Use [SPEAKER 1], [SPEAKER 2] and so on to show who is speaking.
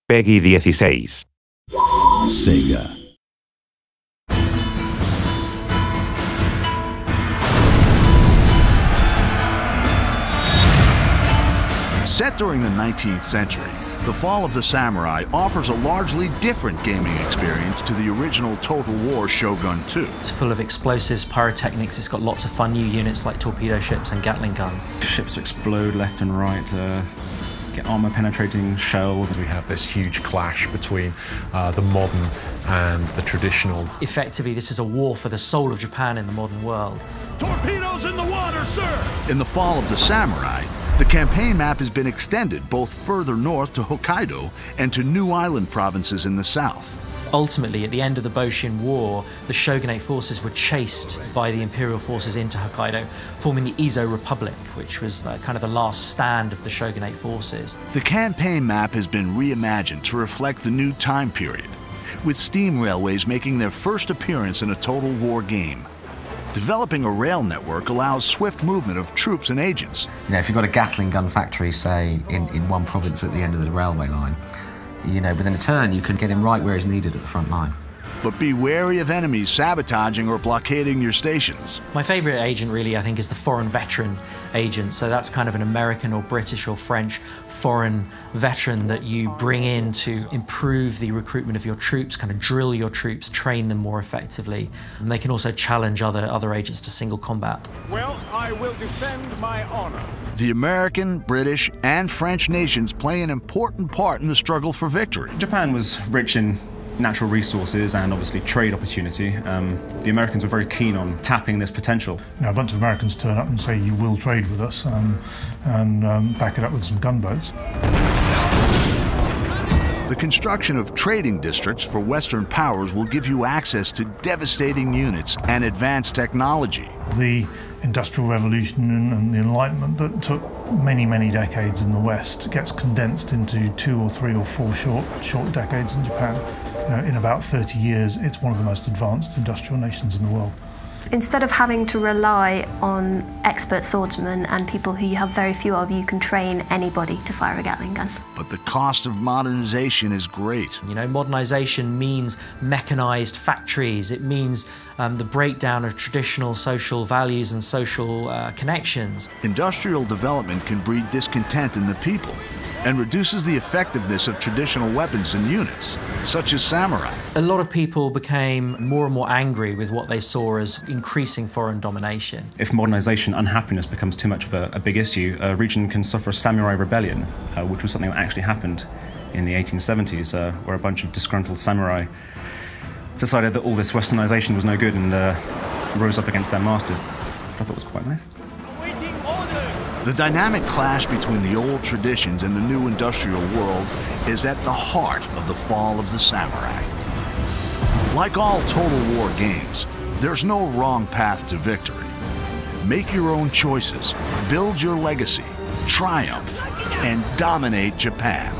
[SPEAKER 1] Peggy 16.
[SPEAKER 2] Sega.
[SPEAKER 3] Set during the 19th century, The Fall of the Samurai offers a largely different gaming experience to the original Total War Shogun 2.
[SPEAKER 4] It's full of explosives, pyrotechnics, it's got lots of fun new units like torpedo ships and Gatling guns.
[SPEAKER 5] Ships explode left and right, get armor-penetrating shells.
[SPEAKER 6] We have this huge clash between the modern and the traditional.
[SPEAKER 4] Effectively, this is a war for the soul of Japan in the modern world.
[SPEAKER 3] Torpedoes in the water, sir! In The Fall of the Samurai, the campaign map has been extended both further north to Hokkaido and to new island provinces in the south.
[SPEAKER 4] Ultimately, at the end of the Boshin War, the shogunate forces were chased by the imperial forces into Hokkaido, forming the Izo Republic, which was kind of the last stand of the shogunate forces.
[SPEAKER 3] The campaign map has been reimagined to reflect the new time period, with steam railways making their first appearance in a Total War game. Developing a rail network allows swift movement of troops and agents.
[SPEAKER 7] You know, if you've got a Gatling gun factory, say, in one province at the end of the railway line, you know, within a turn, you can get him right where he's needed at the front line.
[SPEAKER 3] But be wary of enemies sabotaging or blockading your stations.
[SPEAKER 4] My favourite agent, really, I think, is the foreign veteran agent. So that's kind of an American or British or French foreign veteran that you bring in to improve the recruitment of your troops, kind of drill your troops, train them more effectively. And they can also challenge other agents to single combat.
[SPEAKER 8] Well, I will defend my honor.
[SPEAKER 3] The American, British, and French nations play an important part in the struggle for victory.
[SPEAKER 5] Japan was rich in natural resources and obviously trade opportunity. The Americans were very keen on tapping this potential.
[SPEAKER 9] You know, a bunch of Americans turn up and say, you will trade with us, and back it up with some gunboats.
[SPEAKER 3] The construction of trading districts for Western powers will give you access to devastating units and advanced technology.
[SPEAKER 9] The Industrial Revolution and the Enlightenment that took many, many decades in the West gets condensed into 2 or 3 or 4 short decades in Japan. You know, in about 30 years, it's one of the most advanced industrial nations in the world.
[SPEAKER 10] Instead of having to rely on expert swordsmen and people who you have very few of, you can train anybody to fire a Gatling gun.
[SPEAKER 3] But the cost of modernization is great.
[SPEAKER 4] You know, modernization means mechanized factories. It means the breakdown of traditional social values and social connections.
[SPEAKER 3] Industrial development can breed discontent in the people and reduces the effectiveness of traditional weapons and units, such as samurai.
[SPEAKER 4] A lot of people became more and more angry with what they saw as increasing foreign domination.
[SPEAKER 5] If modernization, unhappiness becomes too much of a big issue, a region can suffer a samurai rebellion, which was something that actually happened in the 1870s, where a bunch of disgruntled samurai decided that all this westernization was no good and rose up against their masters. I thought that was quite nice.
[SPEAKER 3] The dynamic clash between the old traditions and the new industrial world is at the heart of The Fall of the Samurai. Like all Total War games, there's no wrong path to victory. Make your own choices, build your legacy, triumph, and dominate Japan.